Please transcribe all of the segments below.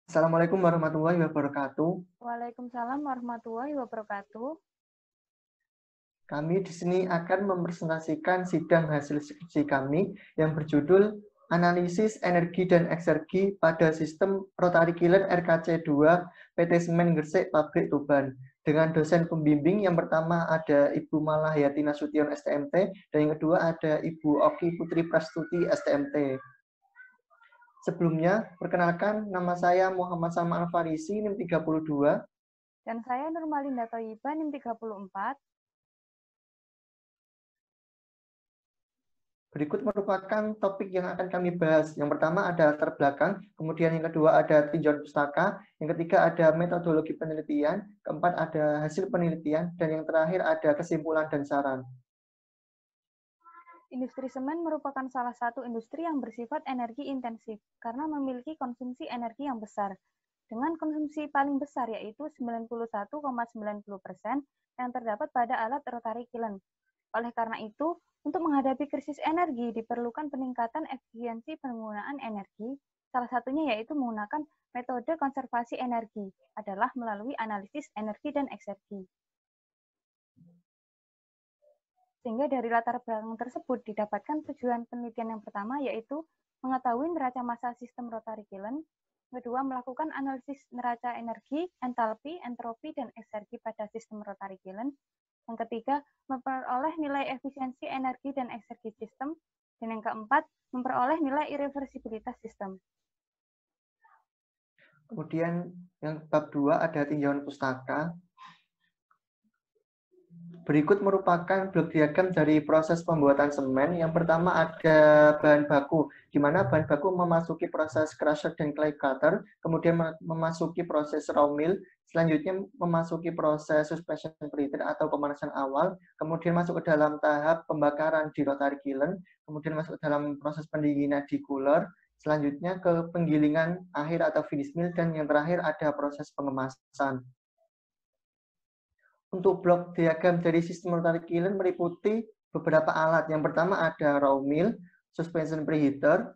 Assalamualaikum warahmatullahi wabarakatuh. Waalaikumsalam warahmatullahi wabarakatuh. Kami di sini akan mempresentasikan sidang hasil skripsi kami yang berjudul Analisis Energi dan Eksergi pada Sistem Rotary Kiln RKC 2 PT Semen Gresik Pabrik Tuban. Dengan dosen pembimbing yang pertama ada Ibu Malahayati Nasution STMT dan yang kedua ada Ibu Oki Putri Prastuti STMT. Sebelumnya, perkenalkan nama saya Muhammad Sama Al-Farisi, NIM 32. Dan saya Nurmalinda Thoyibah, NIM 34. Berikut merupakan topik yang akan kami bahas. Yang pertama ada latar belakang, kemudian yang kedua ada tinjauan pustaka, yang ketiga ada metodologi penelitian, keempat ada hasil penelitian, dan yang terakhir ada kesimpulan dan saran. Industri semen merupakan salah satu industri yang bersifat energi intensif karena memiliki konsumsi energi yang besar. Dengan konsumsi paling besar yaitu 91,90% yang terdapat pada alat rotary kiln. Oleh karena itu, untuk menghadapi krisis energi diperlukan peningkatan efisiensi penggunaan energi. Salah satunya yaitu menggunakan metode konservasi energi adalah melalui analisis energi dan eksergi. Sehingga dari latar belakang tersebut didapatkan tujuan penelitian yang pertama yaitu mengetahui neraca massa sistem rotary kiln, kedua melakukan analisis neraca energi, entalpi, entropi, dan eksergi pada sistem rotary kiln, yang ketiga memperoleh nilai efisiensi energi dan eksergi sistem, dan yang keempat memperoleh nilai irreversibilitas sistem. Kemudian yang bab 2 ada tinjauan pustaka. Berikut merupakan blok diagram dari proses pembuatan semen. Yang pertama ada bahan baku, di mana bahan baku memasuki proses crusher dan clay cutter, kemudian memasuki proses raw mill, selanjutnya memasuki proses suspension preheater atau pemanasan awal, kemudian masuk ke dalam tahap pembakaran di rotary kiln, kemudian masuk ke dalam proses pendinginan di cooler, selanjutnya ke penggilingan akhir atau finish mill, dan yang terakhir ada proses pengemasan. Untuk blok diagram dari sistem rotary kiln meliputi beberapa alat. Yang pertama ada raw mill, suspension preheater,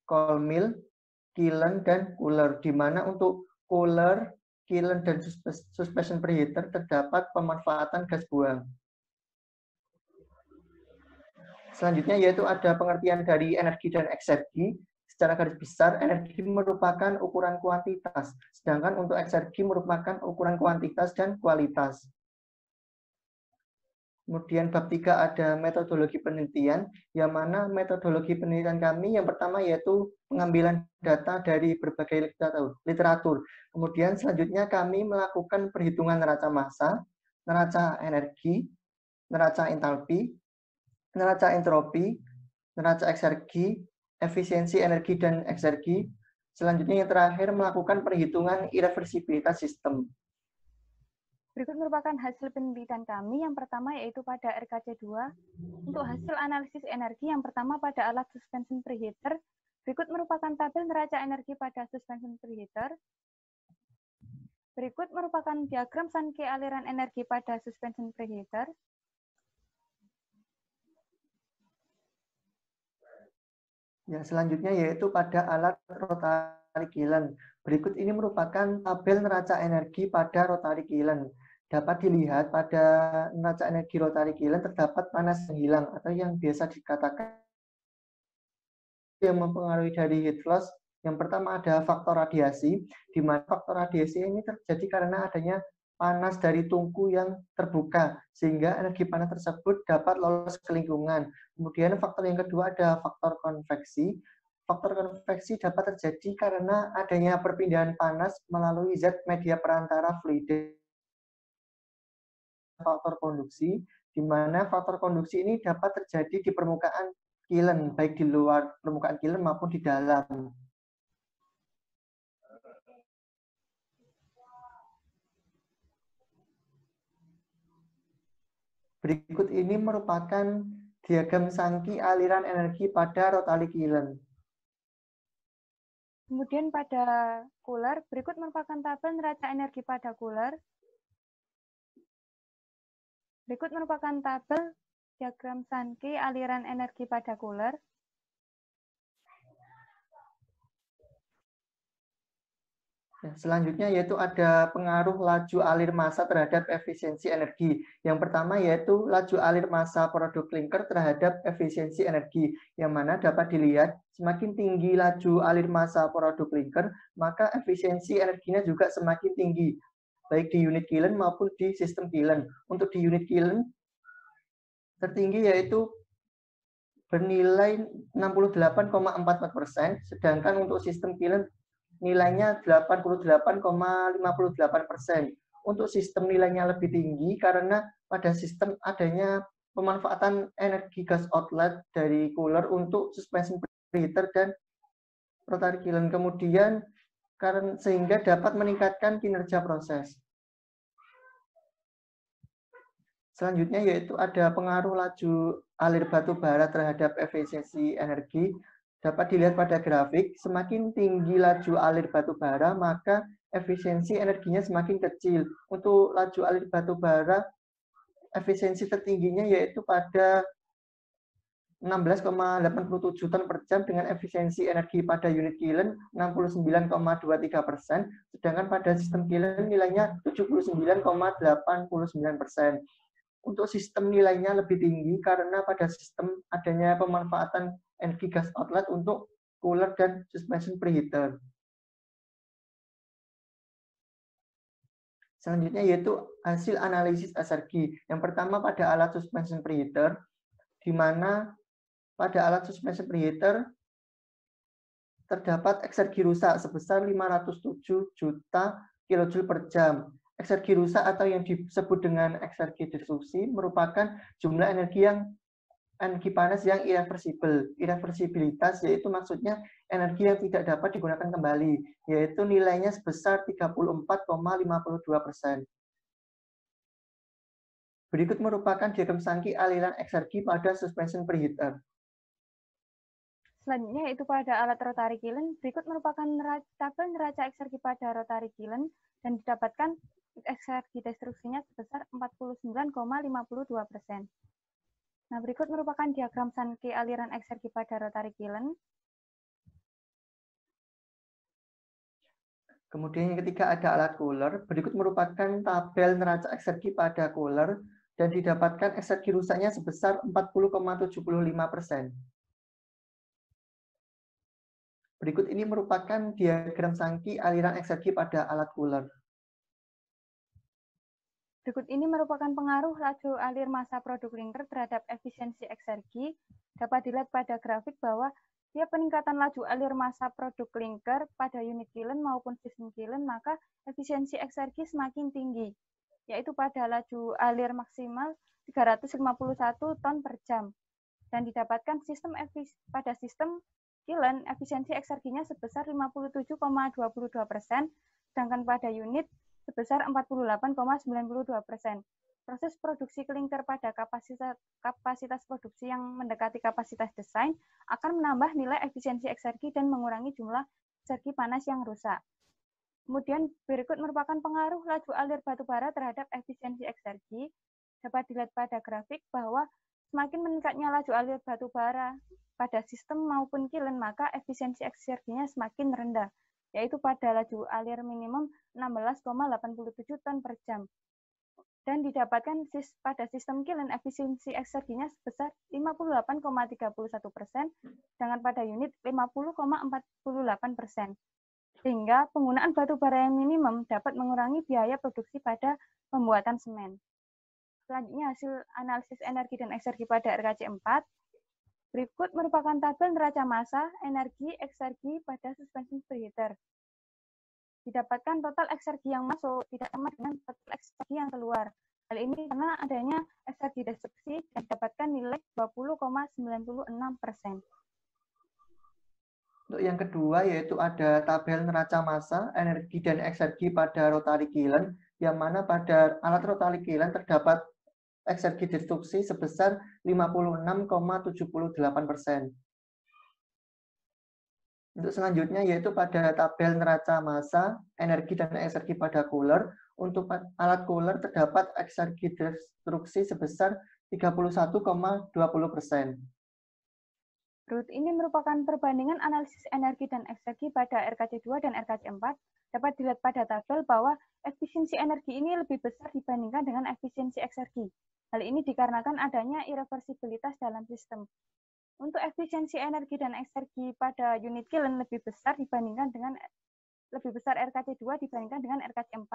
cold mill, kiln, dan cooler. Di mana untuk cooler, kiln, dan suspension preheater terdapat pemanfaatan gas buang. Selanjutnya yaitu ada pengertian dari energi dan eksergi. Secara garis besar, energi merupakan ukuran kuantitas, sedangkan untuk eksergi merupakan ukuran kuantitas dan kualitas. Kemudian bab 3 ada metodologi penelitian, yang mana metodologi penelitian kami yang pertama yaitu pengambilan data dari berbagai literatur. Kemudian selanjutnya kami melakukan perhitungan neraca massa, neraca energi, neraca entalpi, neraca entropi, neraca eksergi, efisiensi energi dan eksergi. Selanjutnya yang terakhir melakukan perhitungan irreversibilitas sistem. Berikut merupakan hasil penelitian kami. Yang pertama yaitu pada RKC 2. Untuk hasil analisis energi yang pertama pada alat suspension preheater. Berikut merupakan tabel neraca energi pada suspension preheater. Berikut merupakan diagram Sankey aliran energi pada suspension preheater. Yang selanjutnya yaitu pada alat rotary kiln. Berikut ini merupakan tabel neraca energi pada rotary kiln. Dapat dilihat pada neraca energi rotary kiln terdapat panas yang hilang atau yang biasa dikatakan yang mempengaruhi dari heat loss. Yang pertama ada faktor radiasi, di mana faktor radiasi ini terjadi karena adanya panas dari tungku yang terbuka, sehingga energi panas tersebut dapat lolos ke lingkungan. Kemudian faktor yang kedua ada faktor konveksi. Faktor konveksi dapat terjadi karena adanya perpindahan panas melalui zat media perantara fluida. Faktor konduksi, di mana faktor konduksi ini dapat terjadi di permukaan kiln, baik di luar permukaan kiln maupun di dalam. Berikut ini merupakan diagram Sankey aliran energi pada rotary kiln. Kemudian pada cooler, berikut merupakan tabel neraca energi pada cooler. Berikut merupakan tabel diagram Sankey aliran energi pada cooler. Selanjutnya yaitu ada pengaruh laju alir massa terhadap efisiensi energi. Yang pertama yaitu laju alir massa produk klinker terhadap efisiensi energi, yang mana dapat dilihat semakin tinggi laju alir massa produk klinker, maka efisiensi energinya juga semakin tinggi, baik di unit Kiln maupun di sistem Kiln. Untuk di unit Kiln tertinggi yaitu bernilai 68,44%, sedangkan untuk sistem Kiln nilainya 88,58%. Untuk sistem nilainya lebih tinggi karena pada sistem adanya pemanfaatan energi gas outlet dari cooler untuk suspension preheater dan rotary kiln. Kemudian sehingga dapat meningkatkan kinerja proses. Selanjutnya yaitu ada pengaruh laju alir batu bara terhadap efisiensi energi. Dapat dilihat pada grafik, semakin tinggi laju alir batu bara, maka efisiensi energinya semakin kecil. Untuk laju alir batu bara, efisiensi tertingginya yaitu pada 16,87 ton per jam dengan efisiensi energi pada unit Kiln 69,23%, sedangkan pada sistem Kiln nilainya 79,89%. Untuk sistem nilainya lebih tinggi karena pada sistem adanya pemanfaatan energi gas outlet untuk cooler dan suspension preheater. Selanjutnya yaitu hasil analisis eksergi. Yang pertama pada alat suspension preheater, di mana pada alat suspension preheater terdapat eksergi rusak sebesar 507 juta kilojoule per jam. Eksergi rusak atau yang disebut dengan eksergi destruksi merupakan jumlah energi panas yang irreversibel. Irreversibilitas yaitu maksudnya energi yang tidak dapat digunakan kembali, yaitu nilainya sebesar 34,52%. Berikut merupakan diagram Sankey aliran eksergi pada suspension preheater. Selanjutnya yaitu pada alat rotary kiln, berikut merupakan tabel neraca eksergi pada rotary kiln dan didapatkan eksergi destruksinya sebesar 49,52%. Nah, berikut merupakan diagram Sankey aliran eksergi pada rotary kiln. Kemudian yang ketiga ada alat cooler. Berikut merupakan tabel neraca eksergi pada cooler dan didapatkan eksergi rusaknya sebesar 40,75%. Berikut ini merupakan diagram Sankey aliran eksergi pada alat cooler. Berikut ini merupakan pengaruh laju alir massa produk klinker terhadap efisiensi eksergi. Dapat dilihat pada grafik bahwa tiap peningkatan laju alir massa produk klinker pada unit kiln maupun sistem kiln, maka efisiensi eksergi semakin tinggi, yaitu pada laju alir maksimal 351 ton per jam. Dan didapatkan pada sistem kiln, efisiensi ekserginya sebesar 57,22%, sedangkan pada unit sebesar 48,92%. Proses produksi klinker pada kapasitas produksi yang mendekati kapasitas desain akan menambah nilai efisiensi eksergi dan mengurangi jumlah eksergi panas yang rusak. Kemudian berikut merupakan pengaruh laju alir batu bara terhadap efisiensi eksergi. Dapat dilihat pada grafik bahwa semakin meningkatnya laju alir batu bara pada sistem maupun kiln, maka efisiensi ekserginya semakin rendah, yaitu pada laju alir minimum 16,87 ton per jam. Dan didapatkan pada sistem kiln efisiensi ekserginya sebesar 58,31%, sedangkan pada unit 50,48%. Sehingga penggunaan batu bara yang minimum dapat mengurangi biaya produksi pada pembuatan semen. Selanjutnya hasil analisis energi dan eksergi pada RKC 4. Berikut merupakan tabel neraca massa, energi, eksergi pada suspension preheater. Didapatkan total eksergi yang masuk tidak sama dengan total eksergi yang keluar. Hal ini karena adanya eksergi destruksi dan didapatkan nilai 20,96%. Untuk yang kedua yaitu ada tabel neraca massa, energi dan eksergi pada rotary kiln, yang mana pada alat rotary kiln terdapat eksergi destruksi sebesar 56,78%. Untuk selanjutnya yaitu pada tabel neraca massa, energi dan eksergi pada cooler. Untuk alat cooler terdapat eksergi destruksi sebesar 31,20%. Berikut ini merupakan perbandingan analisis energi dan eksergi pada RKC 2 dan RKC 4 Dapat dilihat pada tabel bahwa efisiensi energi ini lebih besar dibandingkan dengan efisiensi eksergi. Hal ini dikarenakan adanya irreversibilitas dalam sistem. Untuk efisiensi energi dan eksergi pada unit kilen lebih besar RKC2 dibandingkan dengan RKC4.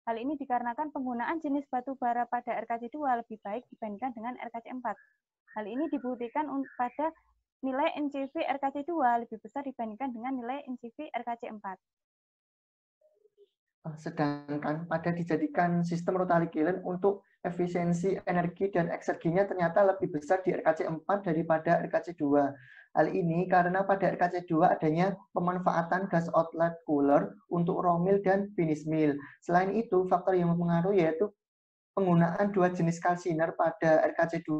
Hal ini dikarenakan penggunaan jenis batu bara pada RKC2 lebih baik dibandingkan dengan RKC4. Hal ini dibuktikan pada nilai NCV RKC2 lebih besar dibandingkan dengan nilai NCV RKC4. Sedangkan pada dijadikan sistem rotary kiln untuk efisiensi energi dan ekserginya ternyata lebih besar di RKC4 daripada RKC2. Hal ini karena pada RKC2 adanya pemanfaatan gas outlet cooler untuk raw mill dan finish mill. Selain itu, faktor yang mempengaruhi yaitu penggunaan dua jenis kalsiner pada RKC2,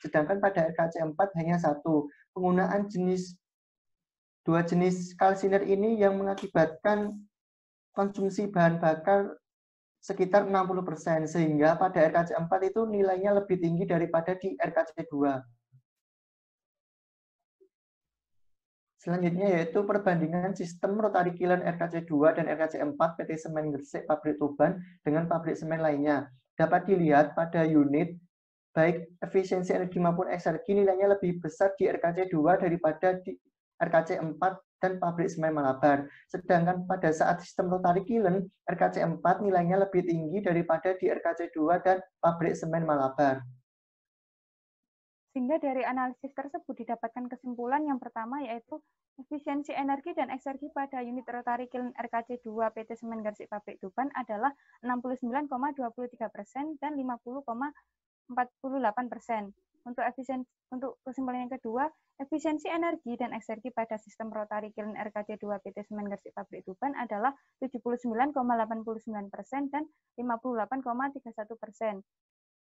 sedangkan pada RKC4 hanya satu. Penggunaan dua jenis kalsiner ini yang mengakibatkan konsumsi bahan bakar sekitar 60%, sehingga pada RKC4 itu nilainya lebih tinggi daripada di RKC2. Selanjutnya yaitu perbandingan sistem rotary kiln RKC2 dan RKC4 PT Semen Gresik Pabrik Tuban dengan pabrik semen lainnya. Dapat dilihat pada unit, baik efisiensi energi maupun eksergi nilainya lebih besar di RKC2 daripada di RKC4 dan pabrik semen Malabar. Sedangkan pada saat sistem rotary kiln, RKC4 nilainya lebih tinggi daripada di RKC2 dan pabrik semen Malabar. Sehingga dari analisis tersebut didapatkan kesimpulan yang pertama yaitu efisiensi energi dan eksergi pada unit rotary kiln RKC2 PT Semen Gresik Pabrik Tuban adalah 69,23% dan 50,48%. Untuk kesimpulan yang kedua, efisiensi energi dan eksergi pada sistem rotary kiln RKC2 PT Semen Gresik Pabrik Tuban adalah 79,89% dan 58,31%.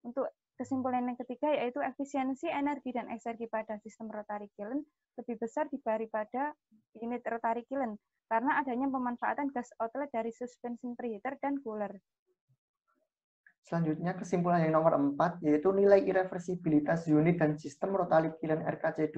Untuk kesimpulan yang ketiga yaitu efisiensi energi dan eksergi pada sistem rotary kiln lebih besar daripada unit rotary kiln karena adanya pemanfaatan gas outlet dari suspension preheater dan cooler. Selanjutnya kesimpulan yang nomor 4 yaitu nilai irreversibilitas unit dan sistem rotary kiln RKC2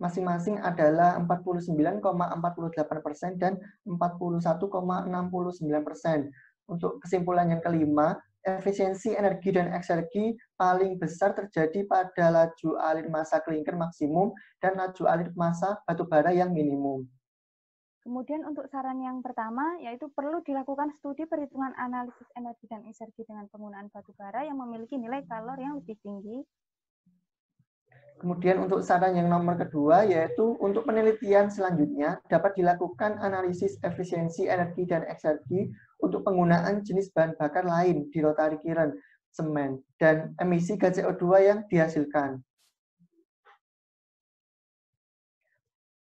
masing-masing adalah 49,48% dan 41,69%. Untuk kesimpulan yang kelima, efisiensi energi dan eksergi paling besar terjadi pada laju alir massa klinker maksimum dan laju alir massa batubara yang minimum. Kemudian untuk saran yang pertama, yaitu perlu dilakukan studi perhitungan analisis energi dan eksergi dengan penggunaan batubara yang memiliki nilai kalor yang lebih tinggi. Kemudian untuk saran yang nomor kedua, yaitu untuk penelitian selanjutnya dapat dilakukan analisis efisiensi energi dan eksergi untuk penggunaan jenis bahan bakar lain di rotary kiln semen dan emisi gas CO2 yang dihasilkan.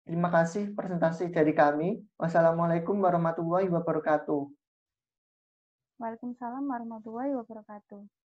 Terima kasih presentasi dari kami. Wassalamualaikum warahmatullahi wabarakatuh. Waalaikumsalam warahmatullahi wabarakatuh.